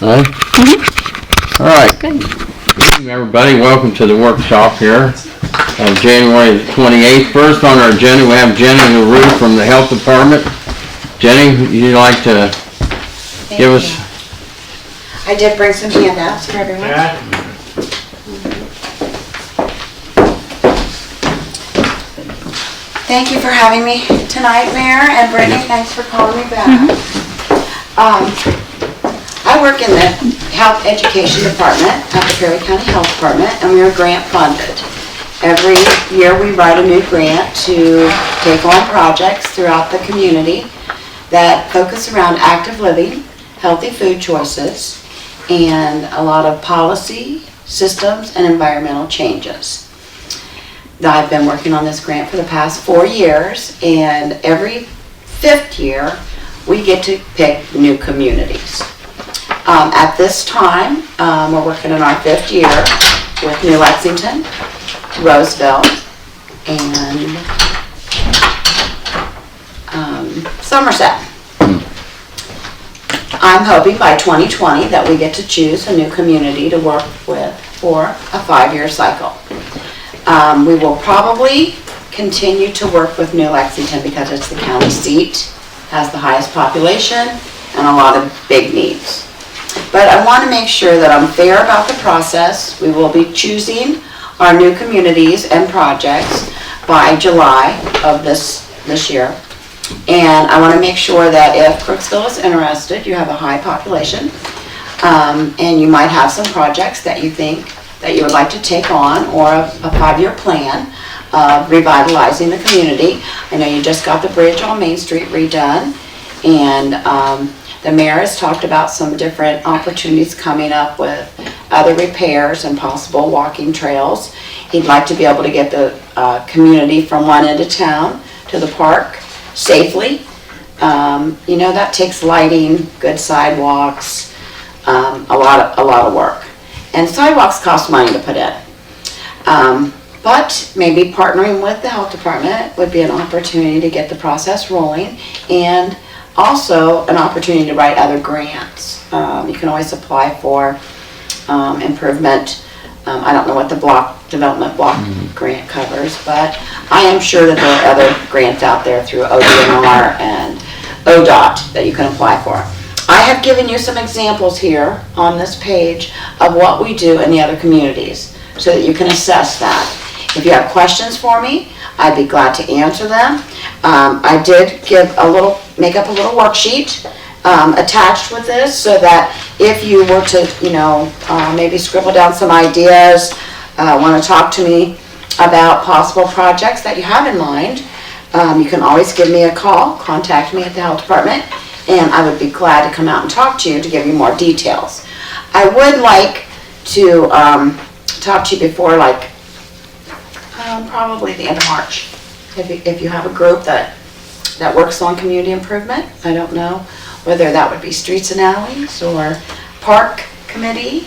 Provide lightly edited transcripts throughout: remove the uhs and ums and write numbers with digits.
Right? All right. Good. Everybody, welcome to the workshop here on January 28th. First on our agenda, we have Jenny LaRue from the Health Department. Jenny, would you like to give us? I did bring some handouts for everyone. Thank you for having me tonight, Mayor, and Brittany, thanks for calling me back. I work in the Health Education Department at the Perry County Health Department, and we are grant funded. Every year we write a new grant to take on projects throughout the community that focus around active living, healthy food choices, and a lot of policy, systems, and environmental changes. I've been working on this grant for the past 4 years, and every 5th year we get to pick new communities. At this time, we're working in our 5th year with New Lexington, Roseville, and Somerset. I'm hoping by 2020 that we get to choose a new community to work with for a 5-year cycle. We will probably continue to work with New Lexington because it's the county seat, has the highest population, and a lot of big needs. But I want to make sure that I'm fair about the process. We will be choosing our new communities and projects by July of this year. And I want to make sure that if Crooksville is interested, you have a high population, and you might have some projects that you think that you would like to take on, or a 5-year plan of revitalizing the community. I know you just got the bridge on Main Street redone, and the mayor has talked about some different opportunities coming up with other repairs and possible walking trails. He'd like to be able to get the community from one end of town to the park safely. You know, that takes lighting, good sidewalks, a lot of work. And sidewalks cost money to put in. But maybe partnering with the health department would be an opportunity to get the process rolling, and also an opportunity to write other grants. You can always apply for improvement. I don't know what the development block grant covers, but I am sure that there are other grants out there through ODNR and ODOT that you can apply for. I have given you some examples here on this page of what we do in the other communities so that you can assess that. If you have questions for me, I'd be glad to answer them. I did make up a little worksheet attached with this so that if you were to, maybe scribble down some ideas, want to talk to me about possible projects that you have in mind, you can always give me a call, contact me at the health department, and I would be glad to come out and talk to you to give you more details. I would like to talk to you before probably the end of March. If you have a group that works on community improvement, I don't know whether that would be streets and alleys or park committee,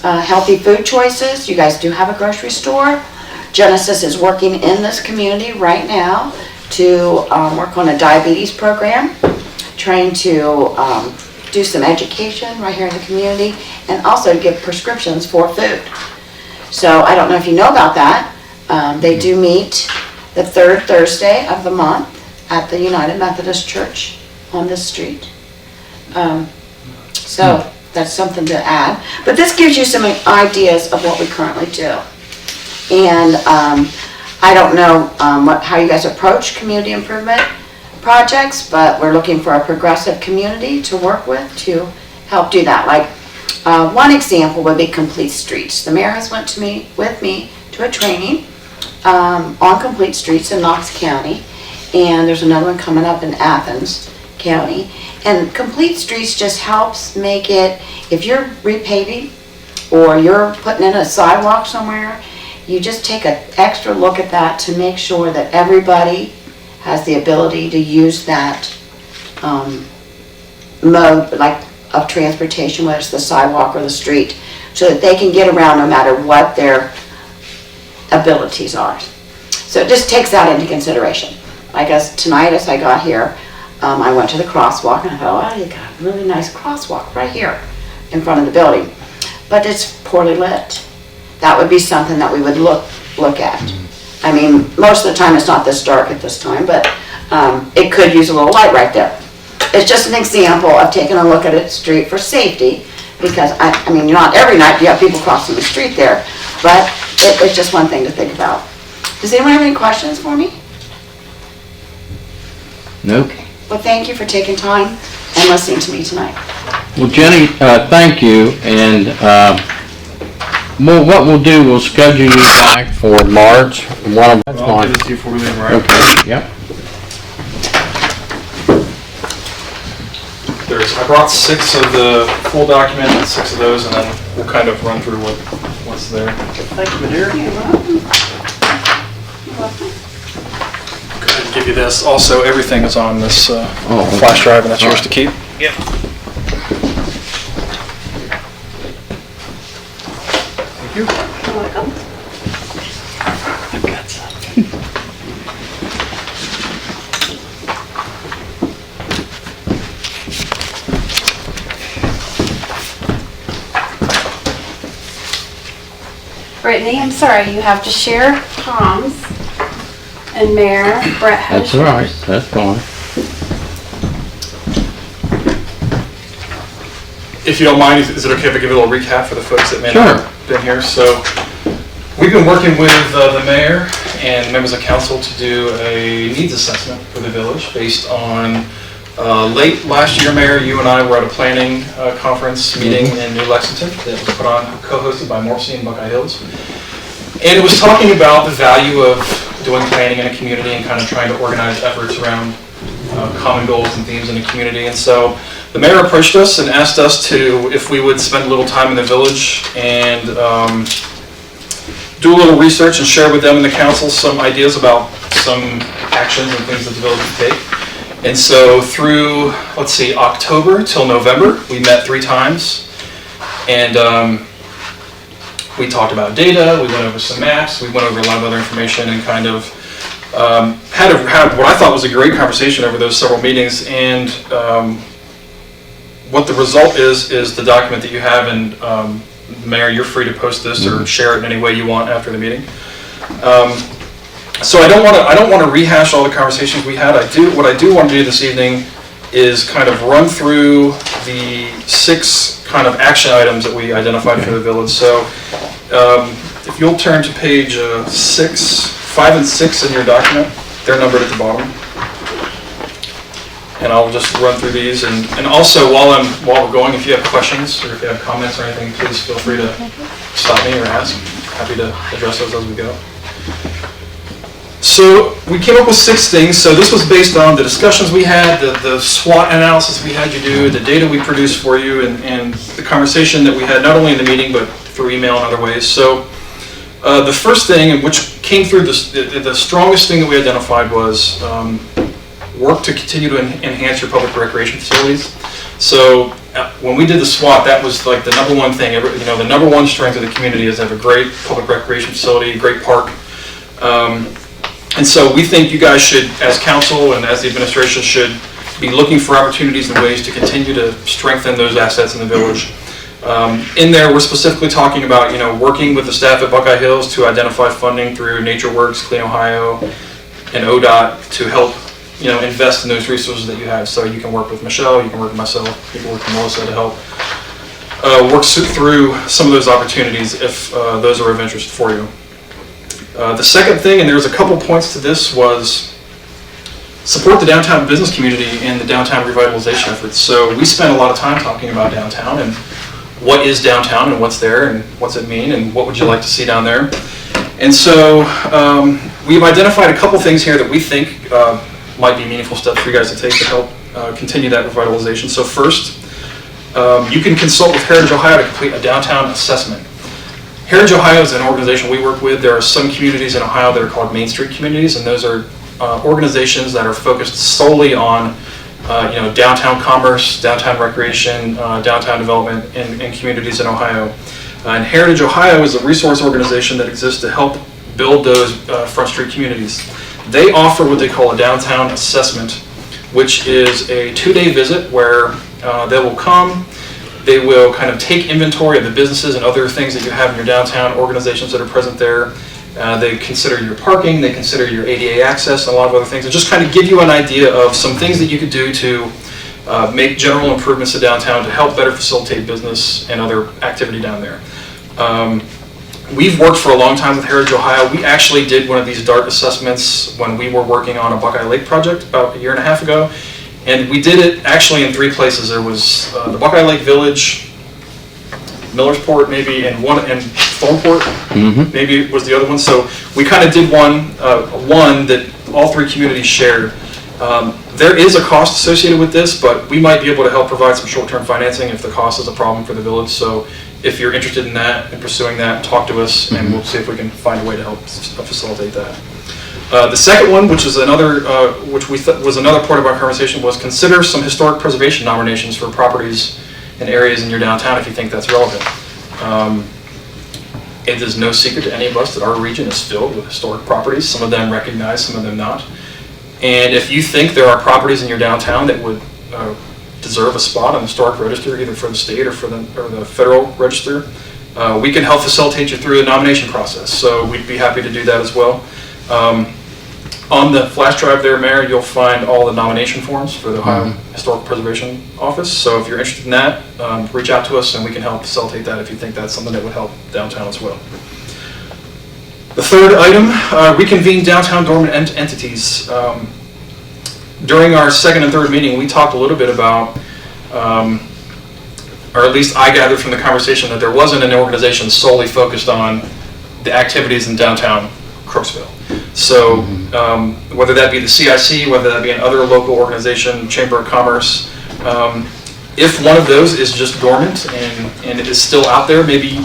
healthy food choices. You guys do have a grocery store. Genesis is working in this community right now to work on a diabetes program, trying to do some education right here in the community, and also give prescriptions for food. So I don't know if you know about that. They do meet the 3rd Thursday of the month at the United Methodist Church on this street. So that's something to add. But this gives you some ideas of what we currently do. And I don't know how you guys approach community improvement projects, but we're looking for a progressive community to work with to help do that. Like one example would be Complete Streets. The mayor has went with me to a training on Complete Streets in Knox County, and there's another one coming up in Athens County. And Complete Streets just helps make it, if you're repaving or you're putting in a sidewalk somewhere, you just take an extra look at that to make sure that everybody has the ability to use that mode of transportation, whether it's the sidewalk or the street, so that they can get around no matter what their abilities are. So it just takes that into consideration. Like as tonight as I got here, I went to the crosswalk and I thought, oh, you got a really nice crosswalk right here in front of the building. But it's poorly lit. That would be something that we would look at. I mean, most of the time it's not this dark at this time, but it could use a little light right there. It's just an example of taking a look at a street for safety, because I mean, not every night you have people crossing the street there, but it's just one thing to think about. Does anyone have any questions for me? Nope. Well, thank you for taking time and listening to me tonight. Well, Jenny, thank you, and what we'll do, we'll schedule you back for March. That's I'll fine. give it to you before we leave, right? Okay, yep. I brought 6 of the full document and 6 of those, and then we'll kind of run through what's there. Thank you, dear. You're welcome. You're welcome. Go ahead and give you this. Also, everything is on this flash drive, and that's yours to keep. You're Yep. welcome. I've got some. Brittany, I'm sorry, you have to share Tom's and Mayor Brett has That's all right, that's fine. If you don't mind, is it okay if I give a little recap for the folks that may Sure. not have been here? So, we've been working with the mayor and members of council to do a needs assessment for the village based on late last year, Mayor, you and I were at a planning conference meeting in New Lexington that was put on, co-hosted by Morpsey and Buckeye Hills. And it was talking about the value of doing planning in a community and kind of trying to organize efforts around common goals and themes in a community. And so the mayor approached us and asked us if we would spend a little time in the village and do a little research and share with them and the council some ideas about some actions and things that the village would take. And so through, let's see, October till November, we met 3 times. And we talked about data, we went over some maps, we went over a lot of other information and kind of had what I thought was a great conversation over those several meetings. And what the result is the document that you have. And Mayor, you're free to post this or share it in any way you want after the meeting. So I don't want to rehash all the conversations we had. What I do want to do this evening is kind of run through the 6 kind of action items that we identified for the village. So if you'll turn to page 5 and 6 in your document, they're numbered at the bottom. And I'll just run through these. And also while we're going, if you have questions or if you have comments or anything, please feel free to stop me or ask. Happy to address those as we go. So we came up with 6 things. So this was based on the discussions we had, the SWOT analysis we had you do, the data we produced for you, and the conversation that we had not only in the meeting but through email and other ways. So the first thing, which came through the strongest thing that we identified was work to continue to enhance your public recreation facilities. So when we did the SWOT, that was like the number one thing. The number one strength of the community is to have a great public recreation facility, a great park. And so we think you guys should, as council and as the administration, should be looking for opportunities and ways to continue to strengthen those assets in the village. In there, we're specifically talking about, working with the staff at Buckeye Hills to identify funding through NatureWorks, Clean Ohio, and ODOT to help, invest in those resources that you have. So you can work with Michelle, you can work with myself, you can work with Melissa to help work through some of those opportunities if those are of interest for you. The second thing, and there's a couple points to this, was support the downtown business community and the downtown revitalization efforts. So we spent a lot of time talking about downtown and what is downtown and what's there and what's it mean and what would you like to see down there. And so we've identified a couple things here that we think might be meaningful steps for you guys to take to help continue that revitalization. So first, you can consult with Heritage Ohio to complete a downtown assessment. Heritage Ohio is an organization we work with. There are some communities in Ohio that are called Main Street communities, and those are organizations that are focused solely on downtown commerce, downtown recreation, downtown development in communities in Ohio. And Heritage Ohio is a resource organization that exists to help build those Front Street communities. They offer what they call a downtown assessment which is a 2-day visit where they will come. They will kind of take inventory of the businesses and other things that you have in your downtown, organizations that are present there. They consider your parking, they consider your ADA access, and a lot of other things, and just kind of give you an idea of some things that you could do to make general improvements to downtown to help better facilitate business and other activity down there. We've worked for a long time with Heritage Ohio. We actually did one of these DART assessments when we were working on a Buckeye Lake project about 1.5 years ago. And we did it actually in 3 places. There was the Buckeye Lake Village, Millersport maybe, and Thornport, maybe was the other one. So we kind of did one that all 3 communities shared. There is a cost associated with this, but we might be able to help provide some short-term financing if the cost is a problem for the village. So if you're interested in that and pursuing that, talk to us, and we'll see if we can find a way to help facilitate that. The second one, which is another, which we was another part of our conversation, was consider some historic preservation nominations for properties and areas in your downtown if you think that's relevant. It is no secret to any of us that our region is filled with historic properties, some of them recognized, some of them not. And if you think there are properties in your downtown that would deserve a spot on the historic register, either for the state or for the federal register, we can help facilitate you through the nomination process. So we'd be happy to do that as well. On the flash drive there, Mayor, you'll find all the nomination forms for the Ohio Historical Preservation Office. So if you're interested in that, reach out to us and we can help facilitate that if you think that's something that would help downtown as well. The third item, reconvene downtown dormant entities. During our second and third meeting, we talked a little bit about, or at least I gathered from the conversation, that there wasn't an organization solely focused on the activities in downtown Crooksville. So whether that be the CIC, whether that be another local organization, Chamber of Commerce, if one of those is just dormant and it is still out there, maybe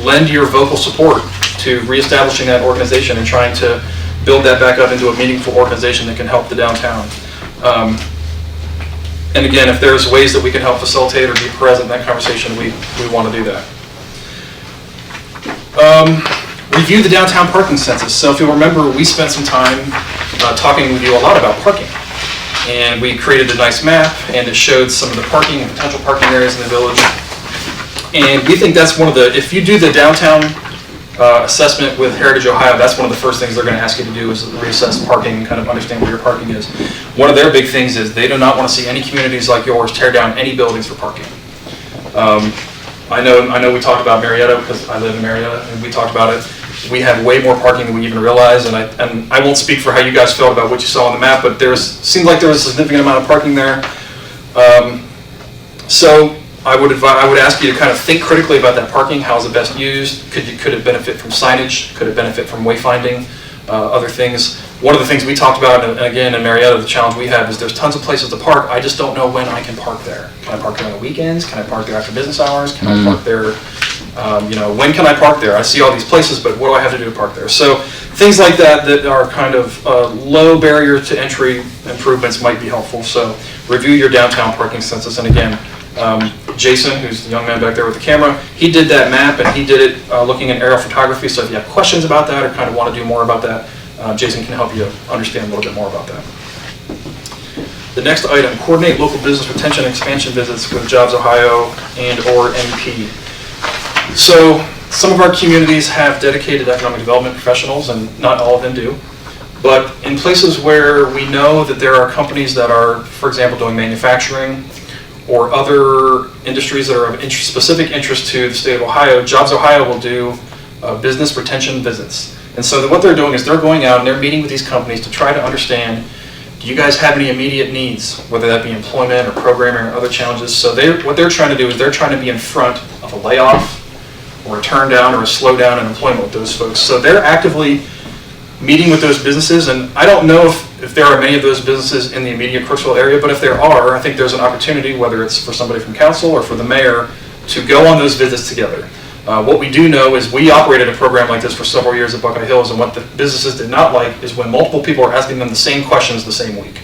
lend your vocal support to reestablishing that organization and trying to build that back up into a meaningful organization that can help the downtown. And again, if there's ways that we can help facilitate or be present in that conversation, we want to do that. Review the downtown parking census. So if you'll remember, we spent some time talking with you a lot about parking. And we created a nice map, and it showed some of the parking and potential parking areas in the village. And we think that's one of the, if you do the downtown assessment with Heritage Ohio, that's one of the first things they're going to ask you to do is reassess parking and kind of understand where your parking is. One of their big things is they do not want to see any communities like yours tear down any buildings for parking. I know we talked about Marietta because I live in Marietta, and we talked about it. We have way more parking than we even realize, and I won't speak for how you guys felt about what you saw on the map, but seemed like there was a significant amount of parking there. So I would ask you to kind of think critically about that parking. How is it best used? Could it benefit from signage? Could it benefit from wayfinding? Other things. One of the things we talked about, and again in Marietta, the challenge we have is there's tons of places to park. I just don't know when I can park there. Can I park there on the weekends? Can I park there after business hours? Can I park there? When can I park there? I see all these places, but what do I have to do to park there? So things like that are kind of low barrier to entry improvements might be helpful. So review your downtown parking census. And again, Jason, who's the young man back there with the camera, he did that map and he did it looking at aerial photography. So if you have questions about that or kind of want to do more about that, Jason can help you understand a little bit more about that. The next item, coordinate local business retention and expansion visits with Jobs Ohio and or MP. So some of our communities have dedicated economic development professionals, and not all of them do. But in places where we know that there are companies that are, for example, doing manufacturing or other industries that are of specific interest to the state of Ohio, Jobs Ohio will do business retention visits. And so what they're doing is they're going out and they're meeting with these companies to try to understand, do you guys have any immediate needs, whether that be employment or programming or other challenges. So what they're trying to do is they're trying to be in front of a layoff or a turn down or a slowdown in employment with those folks. So they're actively meeting with those businesses, and I don't know if there are many of those businesses in the immediate Crooksville area, but if there are, I think there's an opportunity, whether it's for somebody from council or for the mayor, to go on those visits together. What we do know is we operated a program like this for several years at Buckeye Hills, and what the businesses did not like is when multiple people are asking them the same questions the same week,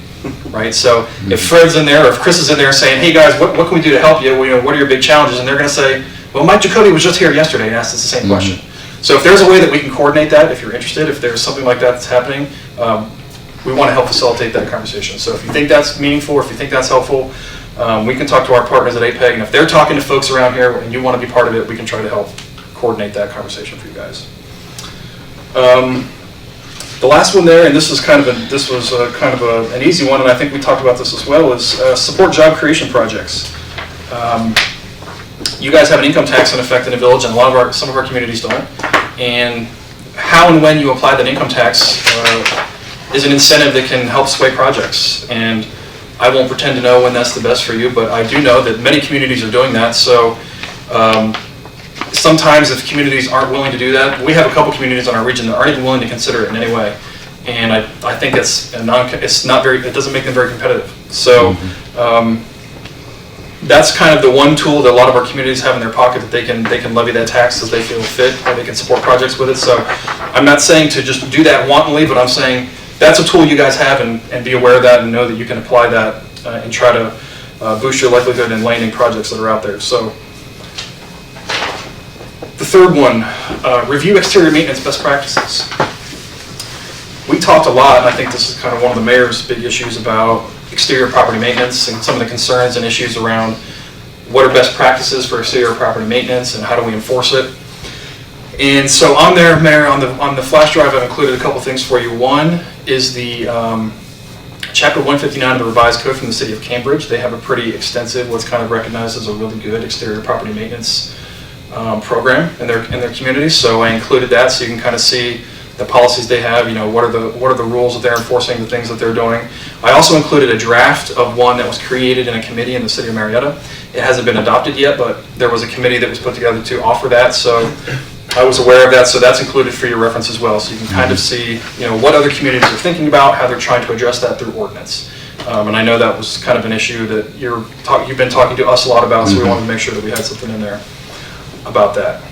right? So if Fred's in there, or if Chris is in there saying, hey guys, what can we do to help you? What are your big challenges? And they're going to say, well, Mike Jacoby was just here yesterday and asked us the same question. So if there's a way that we can coordinate that, if you're interested, if there's something like that that's happening, we want to help facilitate that conversation. So if you think that's meaningful, or if you think that's helpful, we can talk to our partners at APEG, and if they're talking to folks around here and you want to be part of it, we can try to help coordinate that conversation for you guys. The last one there, and this was kind of an easy one, and I think we talked about this as well, is support job creation projects. You guys have an income tax in effect in the village, and some of our communities don't. And how and when you apply that income tax is an incentive that can help sway projects. And I won't pretend to know when that's the best for you, but I do know that many communities are doing that. So sometimes if communities aren't willing to do that, we have a couple communities in our region that aren't even willing to consider it in any way. And I think it doesn't make them very competitive. So that's kind of the one tool that a lot of our communities have in their pocket, that they can levy that tax as they feel fit, or they can support projects with it. So I'm not saying to just do that wantonly, but I'm saying that's a tool you guys have, and be aware of that and know that you can apply that and try to boost your likelihood in landing projects that are out there. So the third one, review exterior maintenance best practices. We talked a lot, and I think this is kind of one of the mayor's big issues about exterior property maintenance and some of the concerns and issues around what are best practices for exterior property maintenance and how do we enforce it. And so on there, Mayor, on the flash drive, I've included a couple things for you. One is the Chapter 159 of the revised code from the city of Cambridge. They have a pretty extensive, what's kind of recognized as a really good exterior property maintenance program in their community. So I included that so you can kind of see the policies they have, what are the rules that they're enforcing, the things that they're doing. I also included a draft of one that was created in a committee in the city of Marietta. It hasn't been adopted yet, but there was a committee that was put together to offer that, so I was aware of that, so that's included for your reference as well, so you can kind of see what other communities are thinking about, how they're trying to address that through ordinance. And I know that was kind of an issue that you've been talking to us a lot about, so we wanted to make sure that we had something in there about that.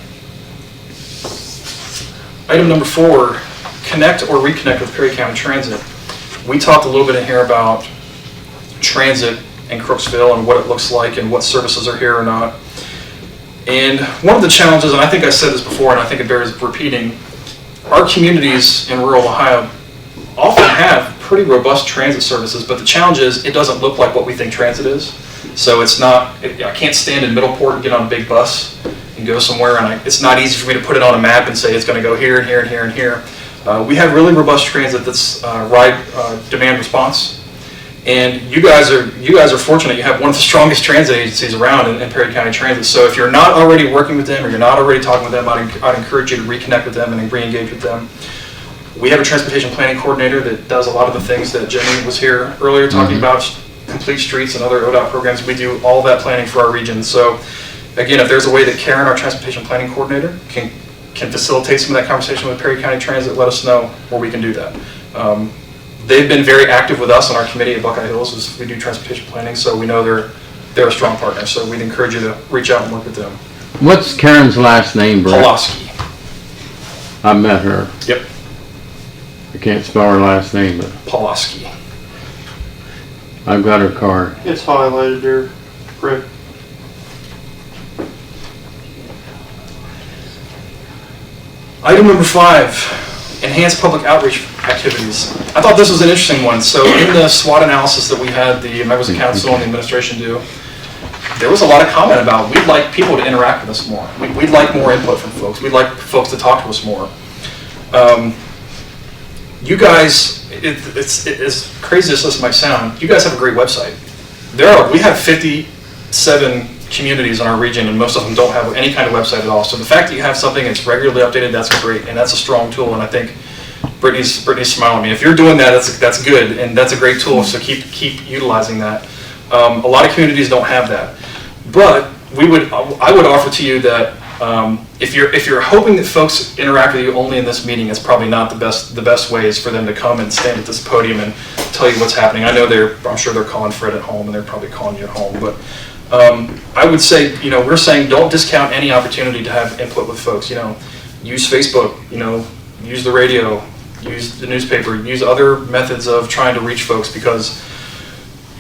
Item number 4, connect or reconnect with Perry County Transit. We talked a little bit in here about transit in Crooksville and what it looks like and what services are here or not. And one of the challenges, and I think I said this before and I think it bears repeating, our communities in rural Ohio often have pretty robust transit services, but the challenge is it doesn't look like what we think transit is. So it's not, I can't stand in Middleport and get on a big bus and go somewhere, and it's not easy for me to put it on a map and say it's going to go here and here and here and here. We have really robust transit that's ride demand response, and you guys are fortunate. You have one of the strongest transit agencies around in Perry County Transit. So if you're not already working with them or you're not already talking with them, I'd encourage you to reconnect with them and re-engage with them. We have a transportation planning coordinator that does a lot of the things that Jenny was here earlier talking about, complete streets and other ODOT programs. We do all that planning for our region. So again, if there's a way that Karen, our transportation planning coordinator, can facilitate some of that conversation with Perry County Transit, let us know where we can do that. They've been very active with us on our committee at Buckeye Hills as we do transportation planning, so we know they're a strong partner. So we'd encourage you to reach out and work with them. What's Karen's last name, Brett? Pulaski. I met her. Yep. I can't spell her last name, but Pulaski. I've got her card. It's highlighted there, Rick. Item number 5, enhance public outreach activities. I thought this was an interesting one. So in the SWOT analysis that we had the members of council and the administration do, there was a lot of comment about we'd like people to interact with us more. We'd like more input from folks. We'd like folks to talk to us more. You guys, it's as crazy as this might sound, you guys have a great website. We have 57 communities in our region, and most of them don't have any kind of website at all. So the fact that you have something that's regularly updated, that's great, and that's a strong tool. And I think Brittany's smiling at me. If you're doing that, that's good, and that's a great tool. So keep utilizing that. A lot of communities don't have that, but I would offer to you that if you're hoping that folks interact with you only in this meeting, it's probably not the best way is for them to come and stand at this podium and tell you what's happening. I know I'm sure they're calling Fred at home, and they're probably calling you at home, but I would say, we're saying don't discount any opportunity to have input with folks. Use Facebook, use the radio, use the newspaper, use other methods of trying to reach folks, because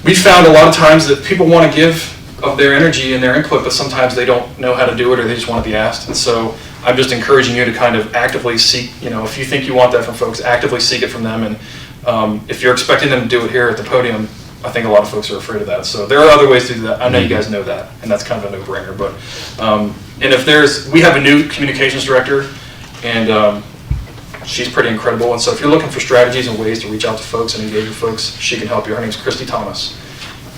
we found a lot of times that people want to give of their energy and their input, but sometimes they don't know how to do it, or they just want to be asked. And so I'm just encouraging you to kind of actively seek, if you think you want that from folks, actively seek it from them, and If you're expecting them to do it here at the podium, I think a lot of folks are afraid of that. So there are other ways to do that. I know you guys know that, and that's kind of a no-brainer. But and if we have a new communications director, and she's pretty incredible. And so if you're looking for strategies and ways to reach out to folks and engage with folks, she can help you. Her name's Christy Thomas,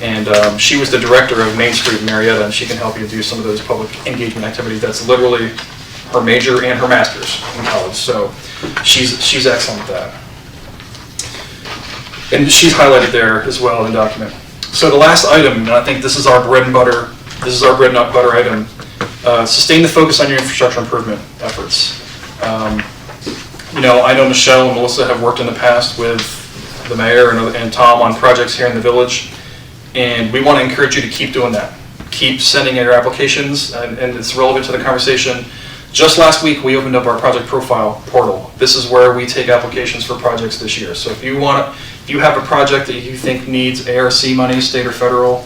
and she was the director of Main Street in Marietta, and she can help you do some of those public engagement activities. That's literally her major and her master's in college. So she's excellent at that. And she's highlighted there as well in the document. So the last item, and I think this is our bread and butter item, sustain the focus on your infrastructure improvement efforts. I know Michelle and Melissa have worked in the past with the mayor and Tom on projects here in the village, and we want to encourage you to keep doing that. Keep sending in your applications, and it's relevant to the conversation. Just last week, we opened up our project profile portal. This is where we take applications for projects this year. So if you have a project that you think needs ARC money, state or federal,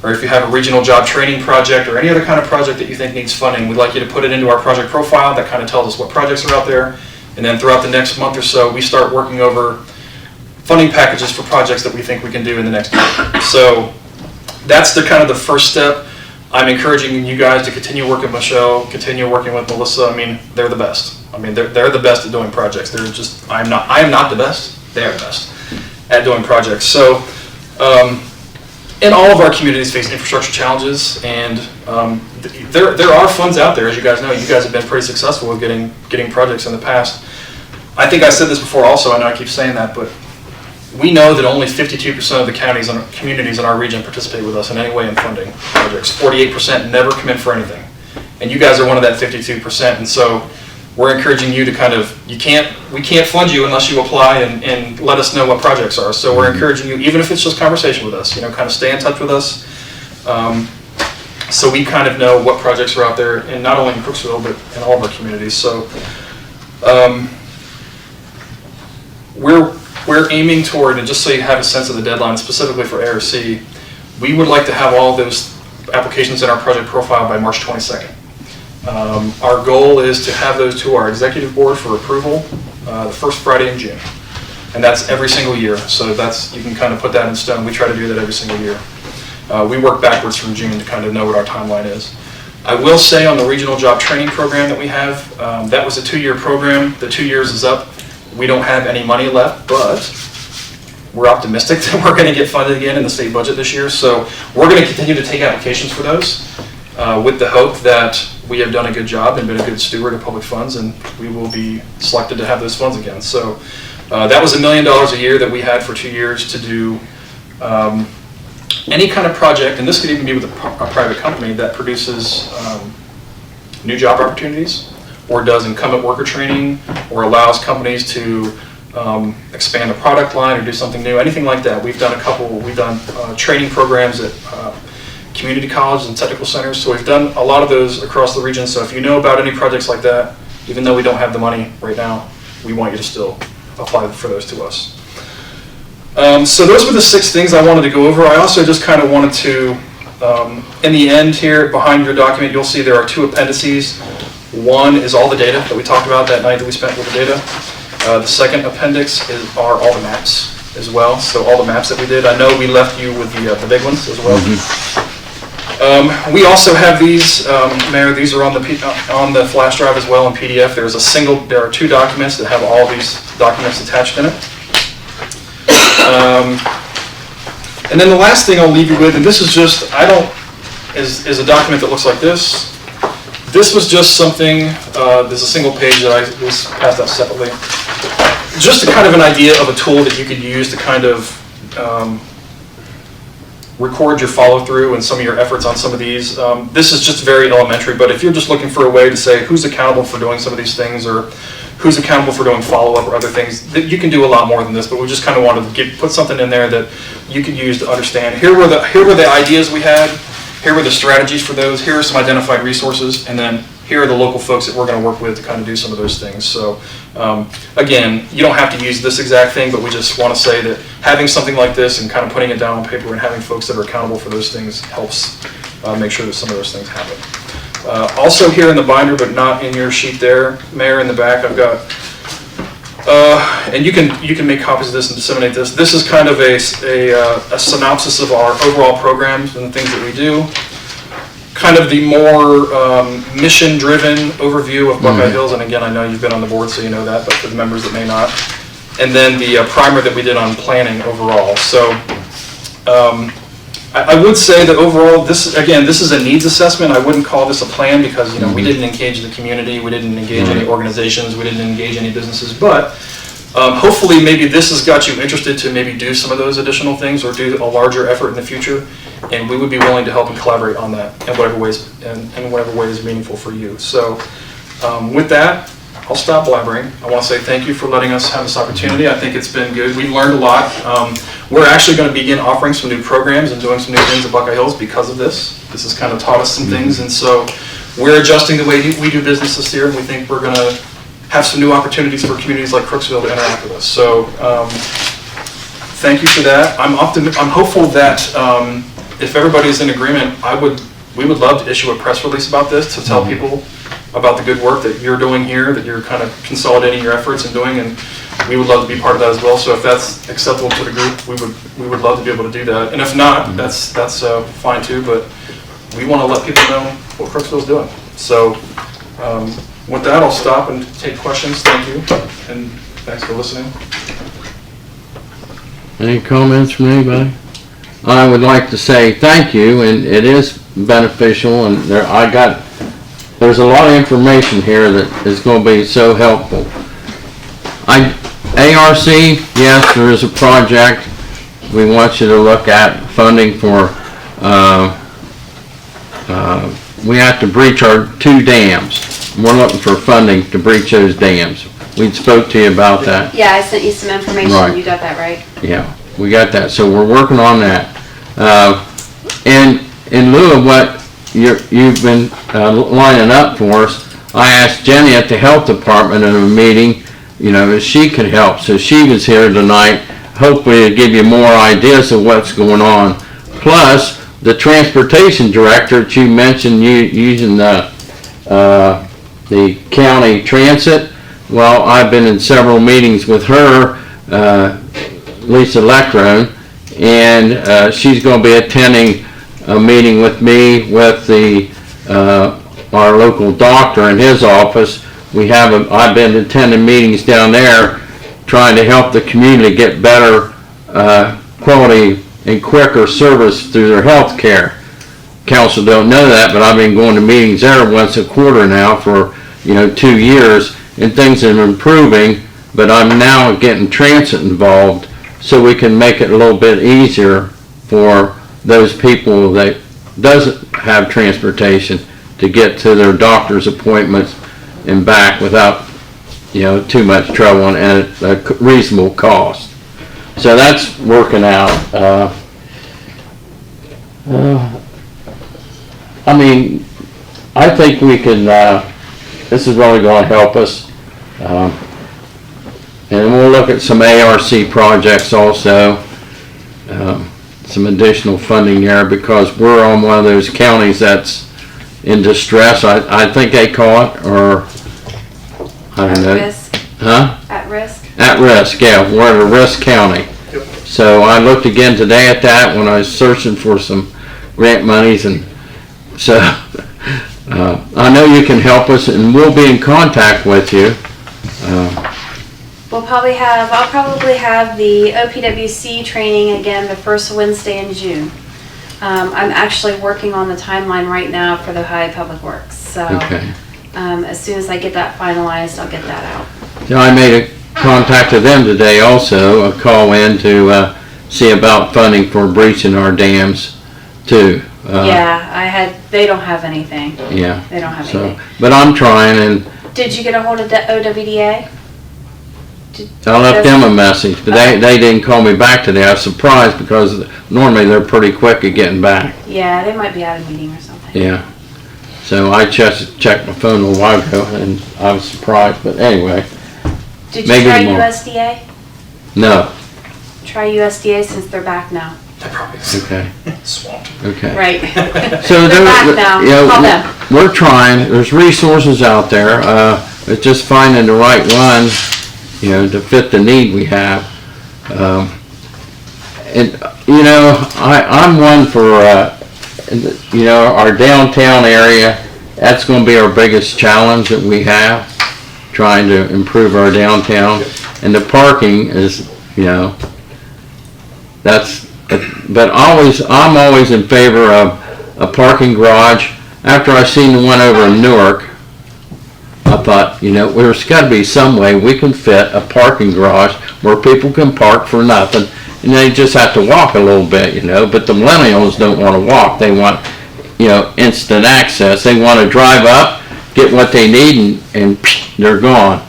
or if you have a regional job training project or any other kind of project that you think needs funding, we'd like you to put it into our project profile. That kind of tells us what projects are out there. And then throughout the next month or so, we start working over funding packages for projects that we think we can do in the next year. So that's the kind of the first step. I'm encouraging you guys to continue working with Michelle, continue working with Melissa. I mean, they're the best. I mean, they're the best at doing projects. I am not the best. They're the best at doing projects. So, and all of our communities face infrastructure challenges, and there are funds out there, as you guys know. You guys have been pretty successful with getting projects in the past. I think I said this before also, I know I keep saying that, but we know that only 52% of the counties and communities in our region participate with us in any way in funding projects. 48% never commit for anything. And you guys are one of that 52%, and so we're encouraging you to we can't fund you unless you apply and let us know what projects are. So we're encouraging you, even if it's just conversation with us, kind of stay in touch with us. So we kind of know what projects are out there, and not only in Crooksville, but in all of our communities. So we're aiming toward, and just so you have a sense of the deadline, specifically for ARC, we would like to have all those applications in our project profile by March 22nd. Our goal is to have those to our executive board for approval the first Friday in June. And that's every single year, so you can kind of put that in stone. We try to do that every single year. We work backwards from June to kind of know what our timeline is. I will say on the regional job training program that we have, that was a 2-year program. The 2 years is up. We don't have any money left, but we're optimistic that we're going to get funded again in the state budget this year. So we're going to continue to take applications for those with the hope that we have done a good job and been a good steward of public funds, and we will be selected to have those funds again. So that was $1 million a year that we had for 2 years to do any kind of project, and this could even be with a private company that produces new job opportunities, or does incumbent worker training, or allows companies to expand a product line or do something new, anything like that. We've done training programs at community colleges and technical centers, so we've done a lot of those across the region. So if you know about any projects like that, even though we don't have the money right now, we want you to still apply for those to us. So those were the 6 things I wanted to go over. I also just kind of wanted to, in the end here, behind your document, you'll see there are 2 appendices. One is all the data that we talked about that night that we spent with the data. The second appendix are all the maps as well, so all the maps that we did. I know we left you with the big ones as well. We also have these, Mayor, these are on the flash drive as well in PDF. There are 2 documents that have all these documents attached in it. And then the last thing I'll leave you with, and this is just, is a document that looks like this. This was just something, there's a single page that I was passed out separately. Just a kind of an idea of a tool that you could use to kind of record your follow-through and some of your efforts on some of these. This is just very elementary, but if you're just looking for a way to say who's accountable for doing some of these things, or who's accountable for doing follow-up or other things, that you can do a lot more than this, but we just kind of wanted to put something in there that you could use to understand. Here were the ideas we had. Here were the strategies for those. Here are some identified resources, and then here are the local folks that we're going to work with to kind of do some of those things. So again, you don't have to use this exact thing, but we just want to say that having something like this and kind of putting it down on paper and having folks that are accountable for those things helps make sure that some of those things happen. Also here in the binder, but not in your sheet there, Mayor, in the back, I've got and you can make copies of this and disseminate this. This is kind of a synopsis of our overall programs and the things that we do. Kind of the more mission-driven overview of Buckeye Hills, and again, I know you've been on the board, so you know that, but for the members that may not. And then the primer that we did on planning overall. So I would say that overall, this is a needs assessment. I wouldn't call this a plan because, you know, we didn't engage the community, we didn't engage any organizations, we didn't engage any businesses, but hopefully maybe this has got you interested to maybe do some of those additional things or do a larger effort in the future, and we would be willing to help and collaborate on that in whatever ways, in whatever way is meaningful for you. So with that, I'll stop blabbering. I want to say thank you for letting us have this opportunity. I think it's been good. We learned a lot. We're actually going to begin offering some new programs and doing some new things at Buckeye Hills because of this. This has kind of taught us some things, and so we're adjusting the way we do business this year, and we think we're going to have some new opportunities for communities like Crooksville to interact with us. So thank you for that. I'm hopeful that if everybody's in agreement, we would love to issue a press release about this to tell people about the good work that you're doing here, that you're kind of consolidating your efforts and doing, and we would love to be part of that as well. So if that's acceptable to the group, we would love to be able to do that. And if not, that's fine too. But we want to let people know what Crooksville's doing. So with that, I'll stop and take questions. Thank you, and thanks for listening. Any comments from anybody? I would like to say thank you, and it is beneficial, and there's a lot of information here that is going to be so helpful. ARC, yes, there is a project. We want you to look at funding for, we have to breach our 2 dams. We're looking for funding to breach those dams. We spoke to you about that. Yeah, I sent you some information. Right. You got that right? Yeah, we got that. So we're working on that. And in lieu of what you've been lining up for us, I asked Jenny at the health department in a meeting, you know, if she could help. So she was here tonight, hopefully to give you more ideas of what's going on. Plus, the transportation director that you mentioned using the county transit. Well, I've been in several meetings with her, Lisa Leckrone, and she's going to be attending a meeting with me with our local doctor in his office. I've been attending meetings down there trying to help the community get better quality and quicker service through their health care. Council don't know that, but I've been going to meetings there once a quarter now for 2 years, and things are improving, but I'm now getting transit involved so we can make it a little bit easier for those people that doesn't have transportation to get to their doctor's appointments and back without too much trouble and at a reasonable cost. So that's working out. I mean, I think we can, this is really going to help us. And we'll look at some ARC projects also, some additional funding there, because we're on one of those counties that's in distress. I think they call it, or I don't know. At risk. Huh? At risk. At risk, yeah. We're in a risk county. Yep. So I looked again today at that when I was searching for some grant monies, and so I know you can help us, and we'll be in contact with you. I'll probably have the OPWC training again the first Wednesday in June. I'm actually working on the timeline right now for the Ohio Public Works. So Okay. As soon as I get that finalized, I'll get that out. So I made a contact to them today also, a call in to see about funding for breaching our dams too. Yeah, they don't have anything. Yeah. They don't have So, anything. but I'm trying, and Did you get a hold of the OWDA? I left them a message, but they didn't call me back today. I was surprised because normally they're pretty quick at getting back. Yeah, they might be at a meeting or something. Yeah. So I just checked my phone a little while ago, and I was surprised, but anyway, Did you maybe try tomorrow. USDA? No. Try USDA since they're back now. That probably is Okay. swamped. Okay. Right. So They're back now. Call them. we're trying. There's resources out there. It's just finding the right one to fit the need we have. And, I'm one for, our downtown area. That's going to be our biggest challenge that we have, trying to improve our downtown. And the parking is, but I'm always in favor of a parking garage. After I seen the one over in Newark, I thought, there's got to be some way we can fit a parking garage where people can park for nothing, and they just have to walk a little bit, but the millennials don't want to walk. They want, instant access. They want to drive up, get what they need, and they're gone.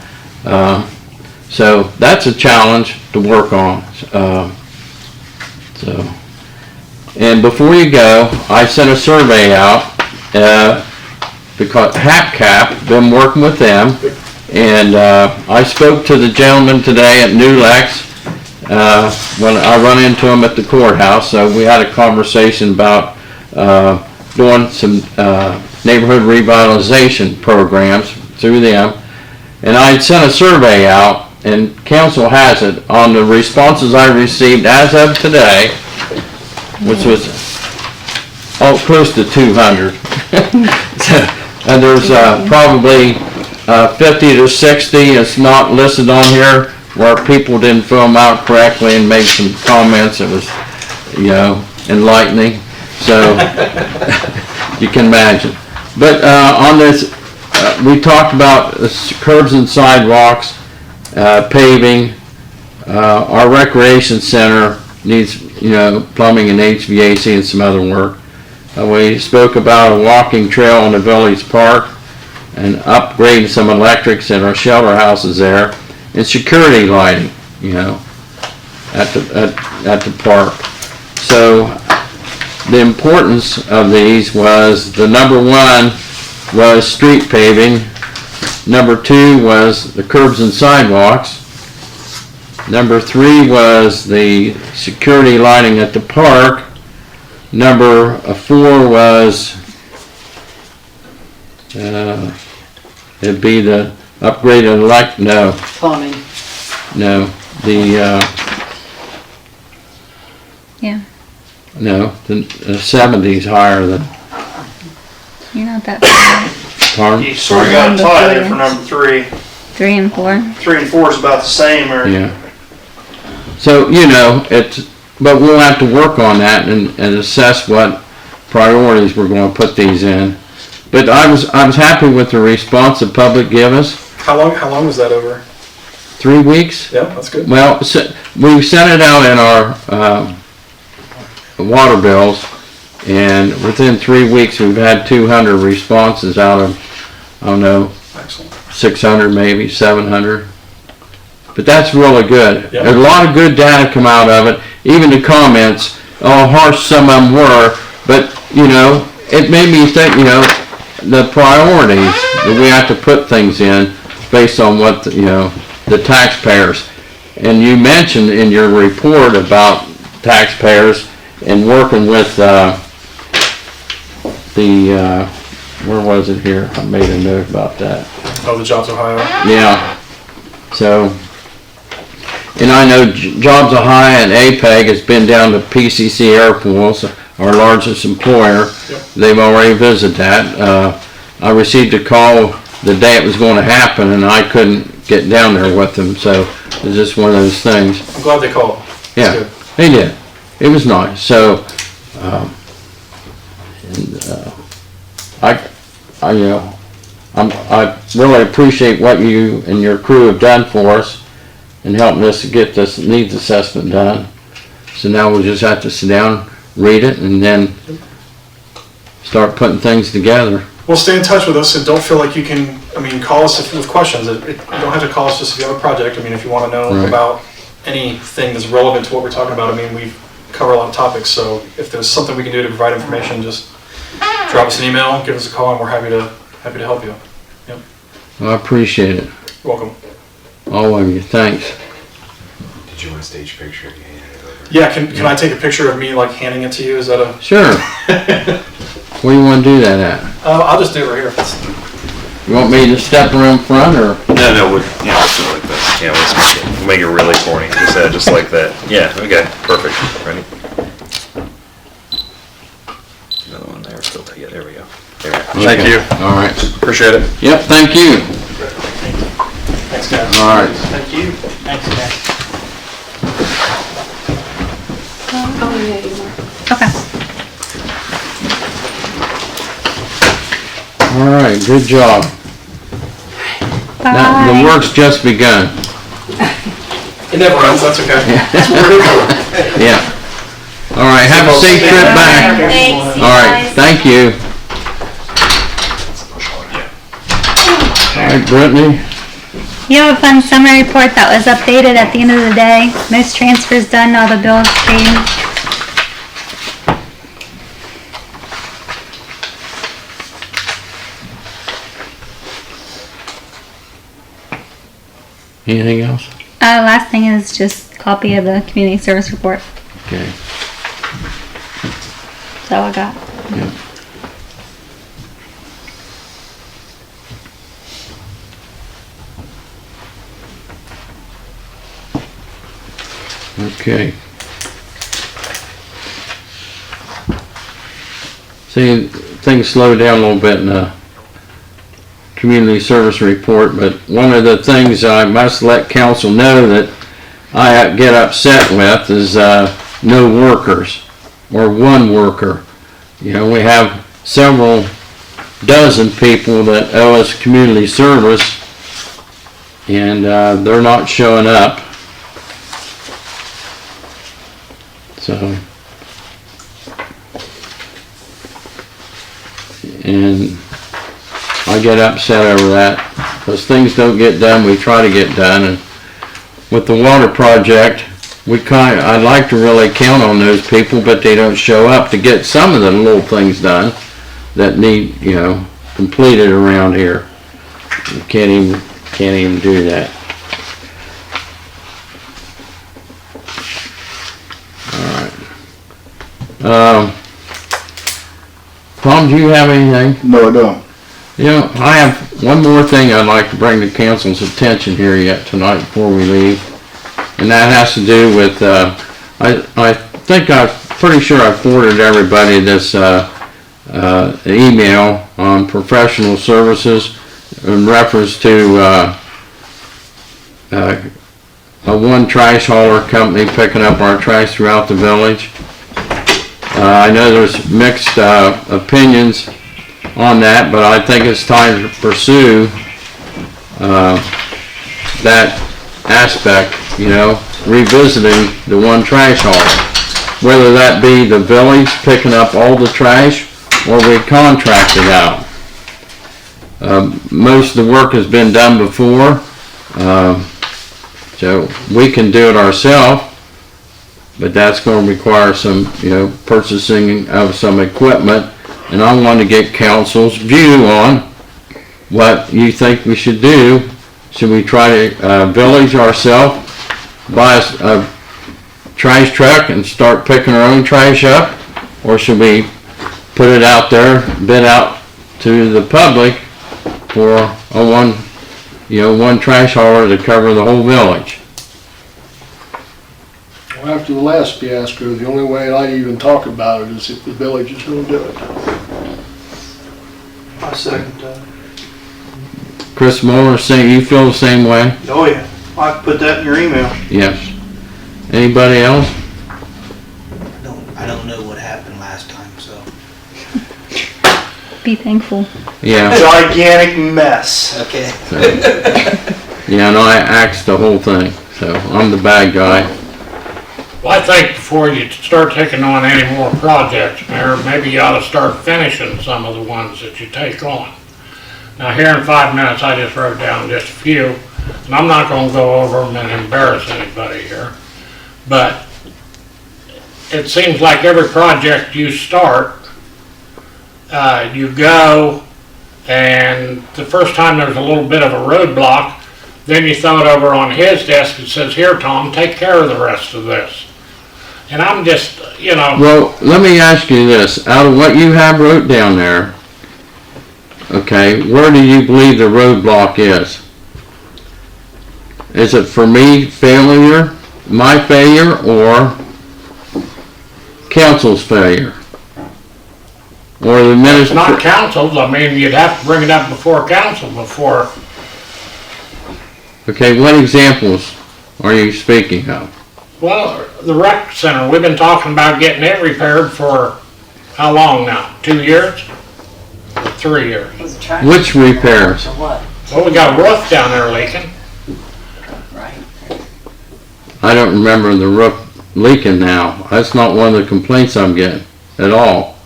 So that's a challenge to work on. And before you go, I sent a survey out, because HapCap, been working with them, and I spoke to the gentleman today at New Lex when I run into him at the courthouse. So we had a conversation about doing some neighborhood revitalization programs through them, and I had sent a survey out, and council has it on the responses I received as of today, which was close to 200. And there's probably 50 to 60, it's not listed on here, where people didn't fill them out correctly and made some comments that was, enlightening. So you can imagine. But on this, we talked about curbs and sidewalks, paving. Our recreation center needs, plumbing and HVAC and some other work. We spoke about a walking trail in the village park and upgrading some electrics in our shelter houses there, and security lighting, at the park. So the importance of these was, the number one was street paving, number two was the curbs and sidewalks, number three was the security lighting at the park, number four was, it'd be the upgraded Plumbing. the 70's higher than, You're not that far. pardon? You sort of got a tie there for number 3. 3 and 4. 3 and 4 is about the same, or Yeah. So, but we'll have to work on that and assess what priorities we're going to put these in. But I was happy with the response the public gave us. How long was that over? 3 weeks? Yeah, that's good. Well, we sent it out in our water bills, and within 3 weeks we've had 200 responses out of, I don't know, Excellent. 600 maybe, 700. But that's really good. Yeah. There's a lot of good data come out of it. Even the comments, harsh some of them were, but, it made me think, the priorities that we have to put things in based on what, the taxpayers. And you mentioned in your report about taxpayers and working with where was it here? I made a note about that. Oh, the Jobs Ohio. Yeah. So, and I know Jobs Ohio and APEG has been down to PCC Air Pools, our largest employer. Yep. They've already visited that. I received a call the day it was going to happen, and I couldn't get down there with them, so it was just one of those things. I'm glad they called. That's Yeah, good. they did. It was nice. So, I really appreciate what you and your crew have done for us and helping us to get this needs assessment done. So now we'll just have to sit down, read it, and then start putting things together. Well, stay in touch with us, and don't feel like you can, call us with questions. You don't have to call us just if you have a project. If you want to know Right. about anything that's relevant to what we're talking about, we cover a lot of topics, so if there's something we can do to provide information, just drop us an email, give us a call, and we're happy to help you. I appreciate it. You're welcome. All of you. Thanks. Did you want a stage picture of you handing it over? Yeah, can I take a picture of me handing it to you? Is that Sure. Where do you want to do that at? I'll just do it right here. You want me to step around front, or? No, we'll do it like this. Yeah, we'll make it really corny. Just like that. Yeah, okay, perfect. Ready? Another one there, still, yeah, there we go. There we go. Thank Okay. you. All right. Appreciate it. Yep, thank you. Thanks, guys. All right. Thank you. Thanks, guys. Oh, yeah, you are. Okay. All right, good job. Now, the Bye. work's just begun. It never ends, that's okay. Yeah. All right, have a safe trip back. Thanks, you All right, guys. thank you. All right, Brittany. You have a fun summer report that was updated at the end of the day. Most transfers done, all the bills paid. Anything else? Last thing is just copy of the community service report. Okay. That's all I got. Yeah. Okay. See, things slowed down a little bit in the community service report, but one of the things I must let council know that I get upset with is no workers, or one worker. You know, we have several dozen people that owe us community service, and they're not showing up. So, and I get upset over that, because things don't get done we try to get done. And with the water project, I'd like to really count on those people, but they don't show up to get some of the little things done that need, completed around here. You can't even do that. Tom, do you have anything? No, I don't. I have one more thing I'd like to bring to council's attention here yet tonight before we leave. And that has to do with, I think I'm pretty sure I forwarded everybody this email on professional services in reference to a one trash hauler company picking up our trash throughout the village. I know there's mixed opinions on that, but I think it's time to pursue that aspect, revisiting the one trash hauler. Whether that be the village picking up all the trash or we contract it out. Most of the work has been done before, so we can do it ourselves. But that's going to require some, purchasing of some equipment. And I want to get council's view on what you think we should do. Should we try to village ourselves, buy a trash truck and start picking our own trash up? Or should we put it out there, bid out to the public for a one trash hauler to cover the whole village? Well, after the last fiasco, the only way I even talk about it is if the village is gonna do it. I second that. Chris Muller, you feel the same way? Oh, yeah. I put that in your email. Yes. Anybody else? I don't know what happened last time, so. Be thankful. Yeah. Gigantic mess. Okay. Yeah, and I axed the whole thing, so I'm the bad guy. Well, I think before you start taking on any more projects, Mayor, maybe you ought to start finishing some of the ones that you take on. Now, here in 5 minutes, I just wrote down just a few, and I'm not going to go over them and embarrass anybody here, but it seems like every project you start, you go, and the first time there's a little bit of a roadblock, then you throw it over on his desk and says, "Here, Tom, take care of the rest of this." And I'm just, Well, let me ask you this. Out of what you have wrote down there, Okay, where do you believe the roadblock is? Is it for me failure, my failure, or council's failure? Or the It's not minister? council's, I mean, you'd have to bring it up before council before, Okay, what examples are you speaking of? well, the rec center, we've been talking about getting it repaired for how long now? 2 years? Or 3 years? Which repairs? What? Well, we got a roof down there leaking. Right. I don't remember the roof leaking now. That's not one of the complaints I'm getting at all.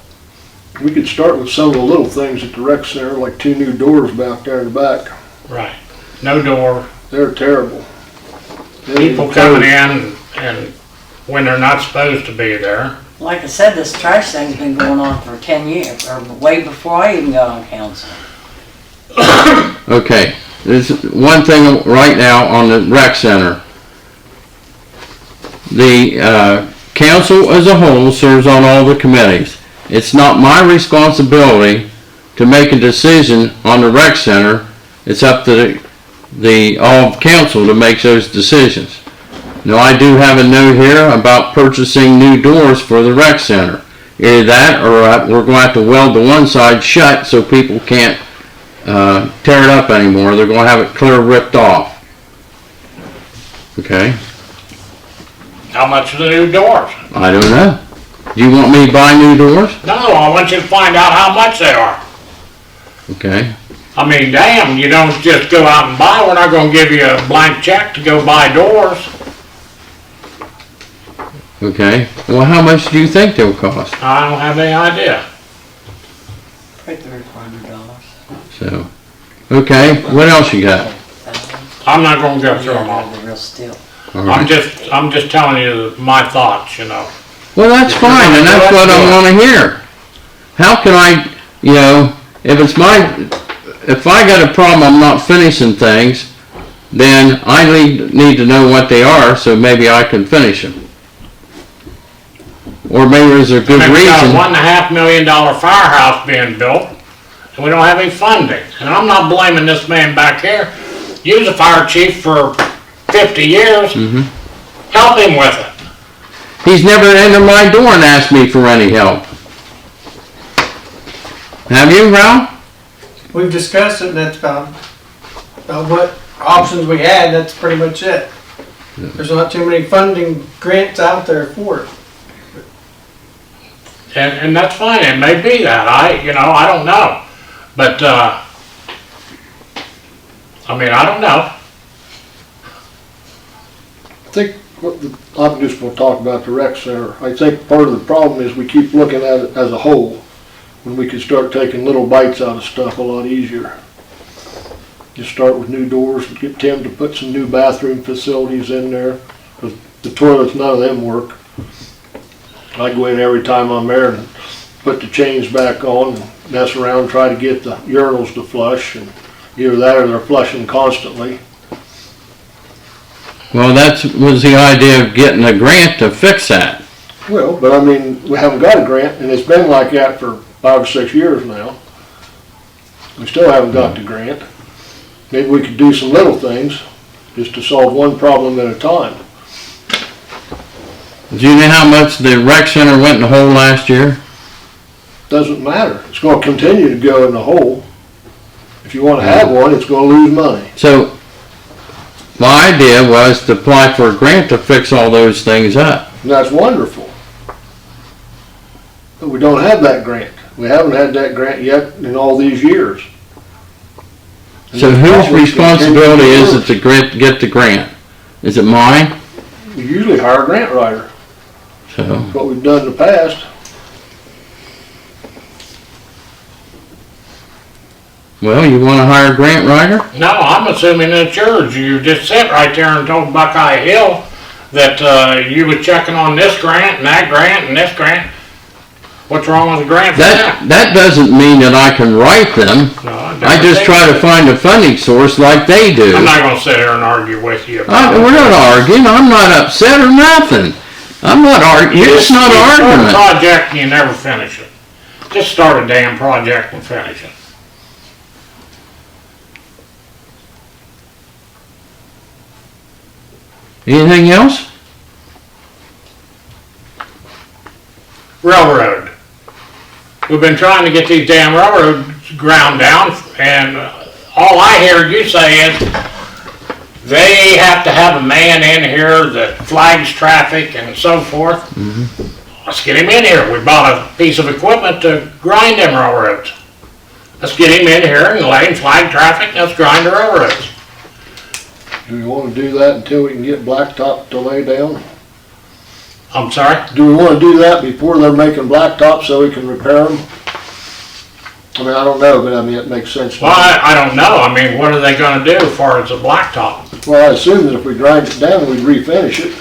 We could start with some of the little things at the rec center, like 2 new doors back there in the back. Right. No door, They're terrible. people coming in and when they're not supposed to be there. Like I said, this trash thing's been going on for 10 years, or way before I even got on council. Okay, there's one thing right now on the rec center. The council as a whole serves on all the committees. It's not my responsibility to make a decision on the rec center. It's up to the all of council to make those decisions. Now, I do have a note here about purchasing new doors for the rec center. Either that or we're going to have to weld the one side shut so people can't tear it up anymore. They're going to have it clear ripped off. Okay? How much are the new doors? I don't know. Do you want me to buy new doors? No, I want you to find out how much they are. Okay. I mean, damn, you don't just go out and buy, we're not gonna give you a blank check to go buy doors. Okay. Well, how much do you think they'll cost? I don't have any idea. Right there, $400. So, okay. What else you got? I'm not gonna go through them all. The real steel. All I'm right. just telling you my thoughts, you know. Well, that's fine, and that's what I want to hear. How can I, if I got a problem, I'm not finishing things, then I need to know what they are, so maybe I can finish them. Or maybe there's a good And we got a reason. $1.5 million firehouse being built, and we don't have any funding. And I'm not blaming this man back here. You was a fire chief for 50 years. Help him with it. He's never entered my door and asked me for any help. Have you, Ralph? We've discussed it, and that's about what options we had, that's pretty much it. There's not too many funding grants out there for it. And that's fine, it may be that, I don't know. But, I don't know. I think I'm just gonna talk about the rec center. I think part of the problem is we keep looking at it as a whole, when we could start taking little bites out of stuff a lot easier. Just start with new doors, get Tim to put some new bathroom facilities in there, because the toilets, none of them work. I go in every time I'm there and put the chains back on, and mess around, try to get the urinals to flush, and either that or they're flushing constantly. Well, that was the idea of getting a grant to fix that. Well, but we haven't got a grant, and it's been like that for 5 or 6 years now. We still haven't got the grant. Maybe we could do some little things, just to solve one problem at a time. Do you know how much the rec center went in the hole last year? Doesn't matter. It's gonna continue to go in the hole. If you wanna have one, it's gonna lose money. So, my idea was to apply for a grant to fix all those things up. And that's wonderful. But we don't have that grant. We haven't had that grant yet in all these years. And So it's whose probably responsibility is it continuing to get the grant? Is it mine? to work. We usually hire a grant writer. So, That's what we've done in the past. well, you wanna hire a grant writer? No, I'm assuming it's yours. You just sat right there and told Buckeye Hill that, you were checking on this grant and that grant and this grant. What's wrong with the grant for that? That doesn't mean that I can write them. No, I just try to find a funding source like they do. I'm not gonna sit here and argue with you about it. We're not arguing, I'm not upset or nothing. I'm not arguing, it's not You start a argument. project and you never finish it. Just start a damn project and finish it. Anything else? Railroad. We've been trying to get these damn railroads ground down, and all I hear you say is they have to have a man in here that flags traffic and so forth. Let's get him in here. We bought a piece of equipment to grind them railroads. Let's get him in here and let him flag traffic, and let's grind the railroads. Do we wanna do that until we can get blacktop to lay down? I'm sorry? Do we wanna do that before they're making blacktop so we can repair them? I mean, I don't know, but I mean, it makes sense to me. Well, I don't know. I mean, what are they gonna do as far as the blacktop? Well, I assume that if we grind it down, we'd refinish it.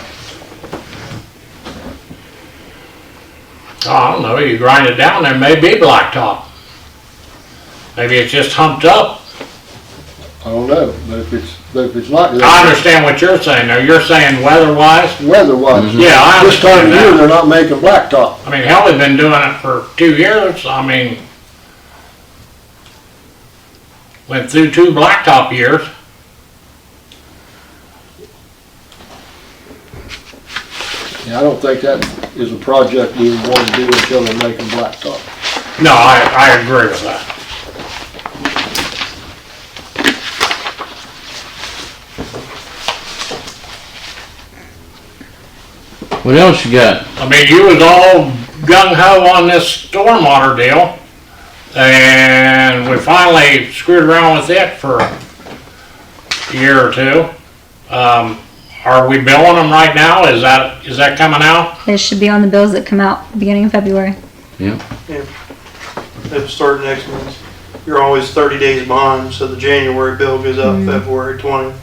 Oh, I don't know. You grind it down, there may be blacktop. Maybe it's just humped up. I don't know, but if it's not. I understand what you're saying though. You're saying weather-wise? Weather-wise. Yeah, I This time understand of year, that. they're not making blacktop. I mean, hell, they've been doing it for 2 years. I mean, went through 2 blacktop years. Yeah, I don't think that is a project we would want to do until they're making blacktop. No, I agree with that. What else you got? I mean, you was all gung-ho on this stormwater deal, and we finally screwed around with it for a year or 2. Are we billing them right now? Is that coming out? It should be on the bills that come out beginning of February. Yeah. It'll start next month. You're always 30 days behind, so the January bill goes up February 20th.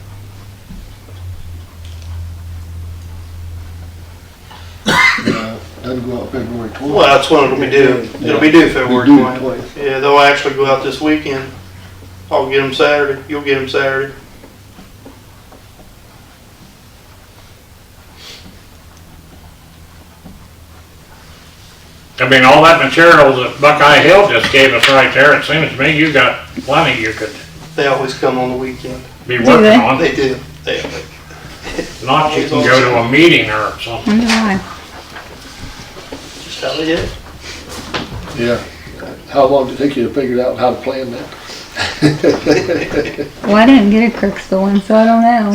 Doesn't go out February 20th. Well, that's when it'll be due. It'll be due February Due 20th. Yeah, they'll actually go out this weekend. I'll get them Saturday. You'll get them Saturday. I mean, all that material that Buckeye Hill just gave us right there, it seems to me you got plenty you could They always come on the weekend. be Do working they? on. They do. Not you can go to a meeting or something. Wonder why. Just how they do. Yeah. How long did it take you to figure out how to plan that? Well, I didn't get a Crooksville one, so I don't know.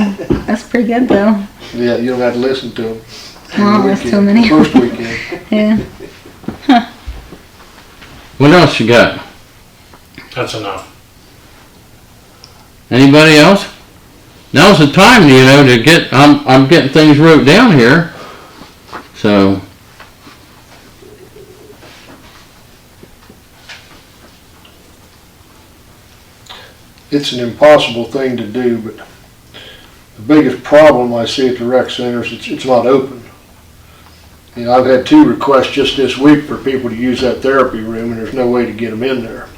That's pretty good though. Yeah, you don't have to listen to them. Well, there's so many. First weekend. Yeah. What else you got? That's enough. Anybody else? Now's the time, you know, to get, I'm getting things wrote down here. So. It's an impossible thing to do, but the biggest problem I see at the rec center is it's not open. You know, I've had 2 requests just this week for people to use that therapy room, and there's no way to get them in there.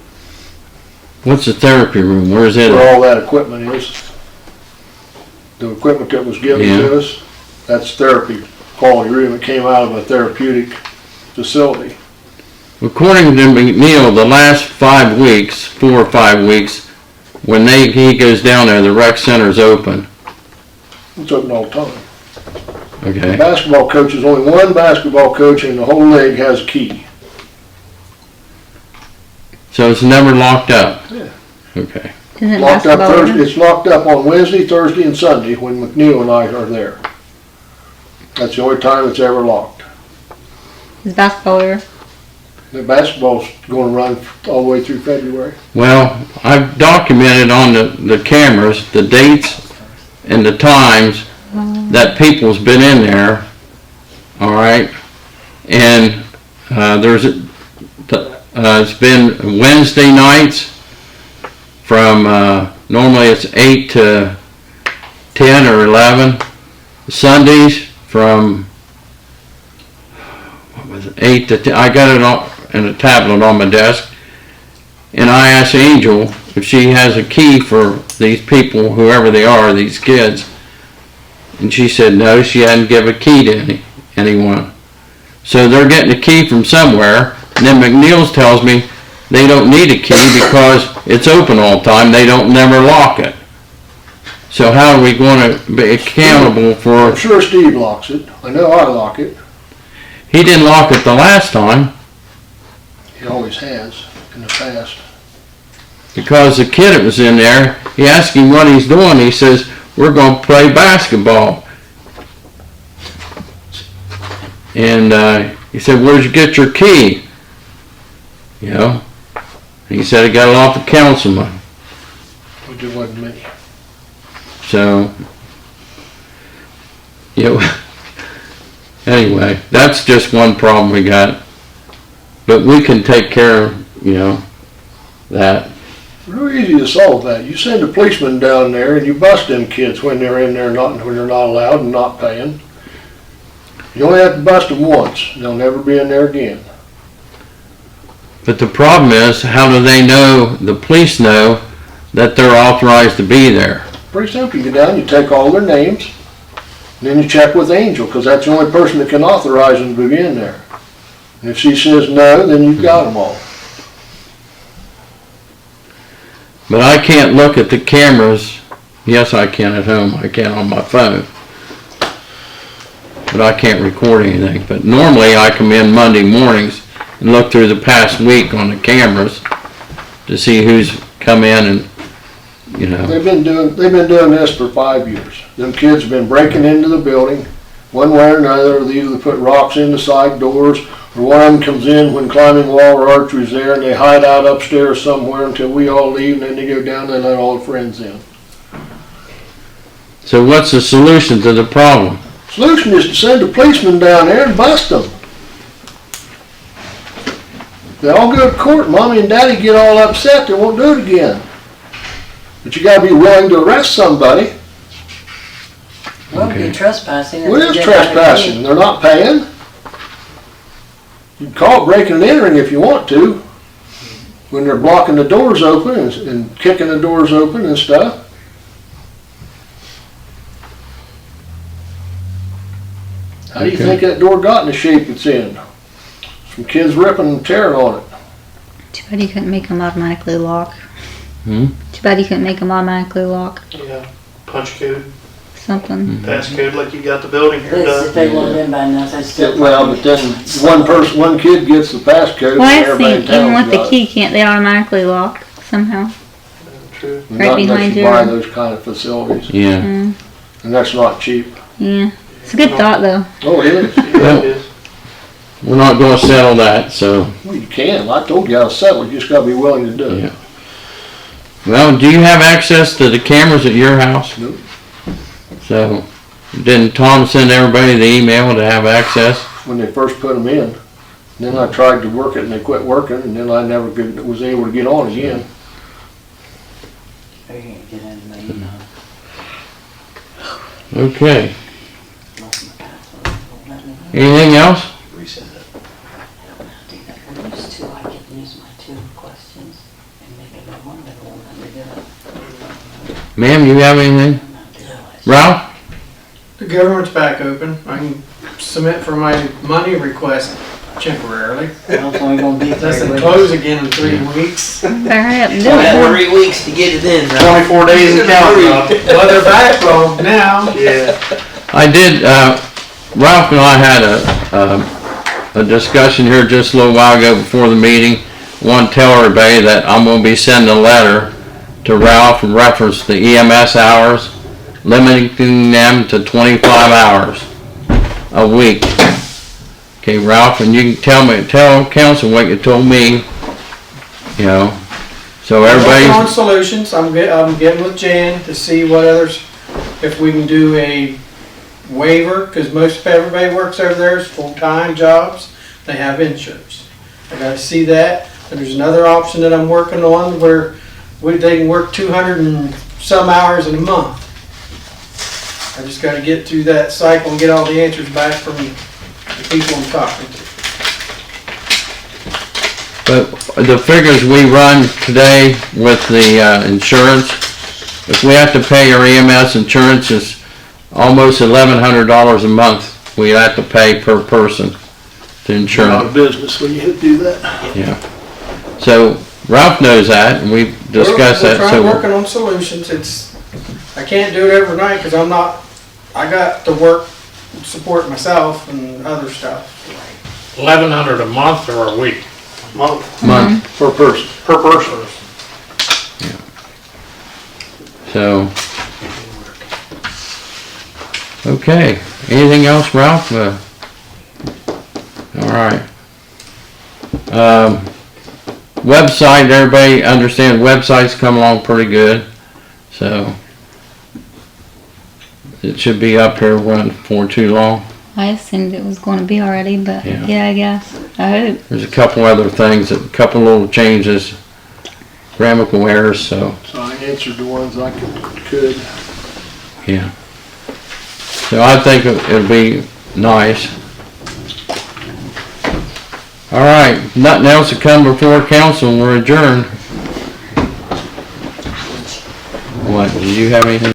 What's the therapy room? Where is it? Where all that equipment is. The equipment that was given to us, that's therapy quality room. It came out of a therapeutic facility. According to McNeil, the last 5 weeks, 4 or 5 weeks, when he goes down there, the rec center's open. It's open all the time. Okay. The basketball coach is only one basketball coach in the whole league has a key. So it's never locked up? Yeah. Okay. Isn't it Locked up basketball? Thursday. It's locked up on Wednesday, Thursday, and Sunday when McNeil and I are there. That's the only time it's ever locked. Is basketball over? The basketball's going to run all the way through February. Well, I've documented on the cameras the dates and the times that people's been in there, all right? And it's been Wednesday nights from, normally it's 8 to 10 or 11. Sundays from, what was it, 8 to 10. I got it on in a tablet on my desk. And I asked Angel if she has a key for these people, whoever they are, these kids. And she said no, she hadn't given a key to anyone. So they're getting a key from somewhere. And then McNeil's tells me they don't need a key because it's open all the time. They don't never lock it. So how are we gonna be accountable I'm for, sure Steve locks it. I know I lock it. he didn't lock it the last time He always has in the past. because the kid that was in there, he asked him what he's doing. He says, we're gonna play basketball. And, he said, where'd you get your key? You know? And he said he got it off the councilman. Which it wasn't me. So, you know, anyway, that's just one problem we got. But we can take care of, you know, that. Real easy to solve that. You send a policeman down there and you bust them kids when they're in there, when they're not allowed and not paying. You only have to bust them once. They'll never be in there again. But the problem is, how do they know, the police know, that they're authorized to be there? Pretty simple. You go down, you take all their names, and then you check with Angel, because that's the only person that can authorize them to be in there. And if she says no, then you've got them all. But I can't look at the cameras. Yes, I can at home. I can on my phone. But I can't record anything. But normally I come in Monday mornings and look through the past week on the cameras to see who's come in and, you know. They've been doing this for 5 years. Them kids have been breaking into the building, one way or another. They either put rocks in the side doors, or one of them comes in when climbing wall or archery's there, and they hide out upstairs somewhere until we all leave, and then they go down and let all the friends in. So what's the solution to the problem? Solution is to send a policeman down there and bust them. They all go to court, mommy and daddy get all upset, they won't do it again. But you gotta be willing to arrest somebody. Well, it'd be trespassing. if What they is didn't have a trespassing? key. They're not paying. You can call it breaking and entering if you want to. When they're blocking the doors open and kicking the doors open and stuff. How do you Okay. think that door got in the shape it's in? Some kids ripping and tearing on it. Too bad you couldn't make them automatically lock. Hmm? Too bad you couldn't make them automatically lock. Yeah, punch code, Something. pass code like you got the building here This, if done. they want in by now, they still. Well, but then one kid gets the passcode Well, and I everybody in think even town's with the got it. key, can't they automatically lock somehow? True. Not right unless behind you your- buy those kind of facilities, Yeah. Mm, and that's not cheap. yeah. It's a good thought though. Oh, it is. Yeah, it is. We're not gonna settle that, so, Well, you can. I told you how to settle it. You just gotta be willing to do it. yeah. Well, do you have access to the cameras at your house? Nope. So, didn't Tom send everybody the email to have access? When they first put them in. Then I tried to work it and they quit working, and then I never was able to get on again. They can't get into my email. Okay. Lost my password. Won't let me in. Anything else? Reset it. I used to, I could use my 2 questions and make it one, but it won't let me do it. Ma'am, you have anything? I'm not doing it. Ralph? The government's back open. I can submit for my money request temporarily. Well, it's only gonna be It 3 doesn't weeks. close again in 3 weeks. Better hurry up and do I it. had 3 weeks to get it in, right? 24 days and counting. Well, they're backlogged now. Yeah. I did, Ralph and I had a discussion here just a little while ago before the meeting. Want to tell everybody that I'm gonna be sending a letter to Ralph in reference to EMS hours, limiting them to 25 hours a week. Okay, Ralph, and you can tell council what you told me, you know, so Working on everybody's, solutions. I'm getting with Jan to see what others, if we can do a waiver, because most everybody works over there is full-time jobs. They have insurance. I gotta see that. And there's another option that I'm working on where they can work 200 and some hours in a month. I just gotta get through that cycle and get all the answers back from the people I'm talking to. but the figures we run today with the insurance, if we have to pay our EMS insurance is almost $1,100 a month we have to pay per person to insure You're out it. of business when you do that. Yeah. So Ralph knows that and we've discussed that, We're so. working on solutions. I can't do it every night because I got to work, support myself and other stuff. 1,100 a month or a week? Month. Per person. Per person. So. Okay, anything else, Ralph? All right. Website, everybody understand website's come along pretty good, so it should be up here for too long. I assumed it was going to be already, but Yeah. yeah, I guess. I hope. There's a couple other things, a couple little changes, grammatical errors, so, So I answered the ones I could. yeah. So I think it'll be nice. All right, nothing else to come before council, we're adjourned. What, did you have anything?